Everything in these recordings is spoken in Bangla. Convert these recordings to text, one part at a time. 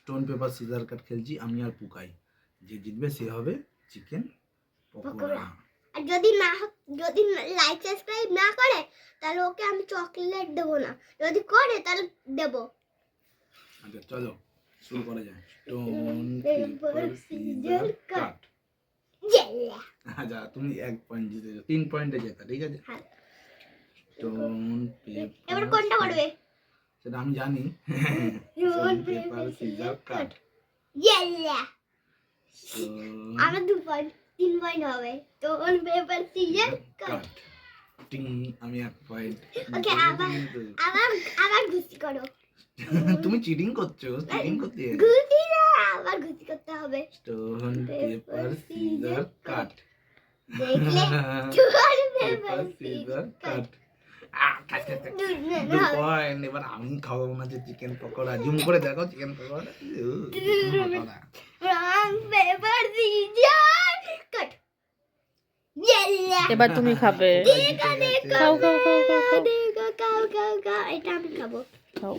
স্টোন পেপার সিজার কাট খেলছি আমি আর পুকাই। যে জিতবে সে হবে চিকেন পকোড়া। আর যদি লাইক সাবস্ক্রাইব না করে তাহলে ওকে আমি চকলেট দেবো না, যদি করে তাহলে দেবো। আচ্ছা চলো শুরু করা যায়। স্টোন পেপার সিজার কাট। আচ্ছা তুমি 1 পয়েন্ট জিতেছো, 3 পয়েন্টে জেতা, ঠিক আছে? স্টোন পেপার এবার কোনটা করবে সেটা আমি জানি। স্টোন পেপার সিজার কাট। আমার 2 পয়েন্ট 3 পয়েন্ট হবে। স্টোন পেপার সিজার কাট। টিং আমি 1 পয়েন্ট। ওকে আবার ঘুষি করো। তুমি চিটিং করছো, চিটিং করতে ঘুষি না, আবার ঘুষি করতে হবে। স্টোন পেপার সিজার কাট। দেখলে স্টোন পেপার সিজার কাট। এবার আমি খাবো না যে চিকেন পকোড়া। জুম করে দেখো চিকেন পকোড়া। পেপার সিজার কাট। এবার তুমি খাবে। খাও খাও খাও খাও খাও এটা আমি খাবো। খাও।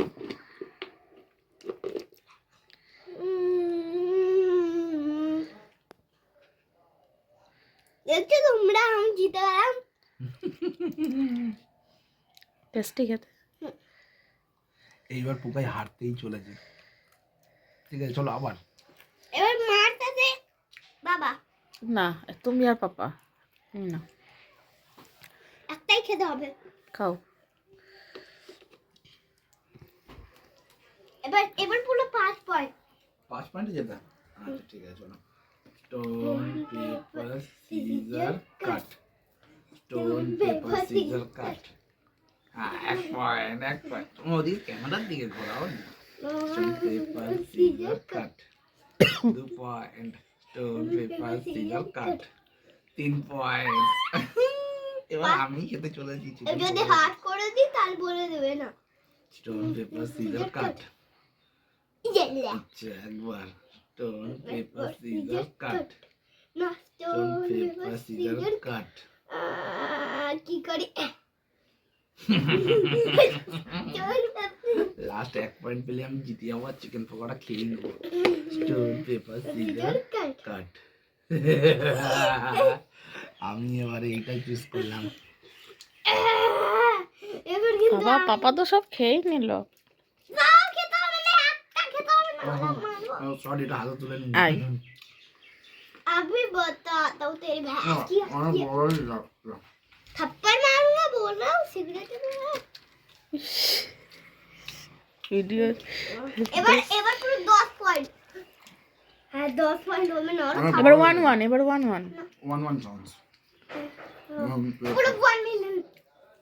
দেখছো তোমরা আমি জিতে গেলাম। টেস্টি খেতে। এইবার পুকাই হারতেই চলেছে, ঠিক আছে? চলো আবার। এবার মারতেছে বাবা। না তুমি আর পাপা না, একটাই খেতে হবে। খাও। এবার পুরো 5 পয়েন্ট। 5 পয়েন্টে জেতা। আচ্ছা ঠিক আছে চলো। স্টোন পেপার সিজার কাট। স্টোন পেপার সিজার কাট। 1 পয়েন্ট 1 পয়েন্ট। তুমি ওদিকে ক্যামেরার দিকে ঘোরাও। স্টোন পেপার সিজার কাট। 2 পয়েন্ট। স্টোন পেপার সিজার কাট। 3 পয়েন্ট। এবার আমি খেতে চলেছি। যদি হার্ড করে দিই তাহলে বলে দেবে না। স্টোন পেপার সিজার কাট। আচ্ছা একবার। স্টোন পেপার সিজার কাট। না স্টোন পেপার সিজার কাট। কি করি? লাস্ট 1 পয়েন্ট পেলে আমি জিতে যাবো, চিকেন পকোড়া খেয়ে নেবো। স্টোন পেপার সিজার কাট। আমি এবারে এইটাই চুজ করলাম। বাবা পাপা তো সব খেয়ে নিল। সরি এটা হাতে তুলে নিই। अभी बताता हूँ तेरी भैंस की অনেক বড় লাগছে। थप्पड़ मारूंगा बोल रहा हूँ सिगरेट ভিডিও এবার পুরো 10 পয়েন্ট। হ্যাঁ 10 পয়েন্ট হবে না। এবার 1-1 এবার 1-1 1-1 চান্স। পুরো 1 মিলিয়ন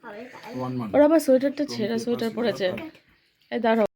হবে। 1-1 ওর আবার সোয়েটারটা ছেঁড়া সোয়েটার পরেছে। এই দাঁড়াও।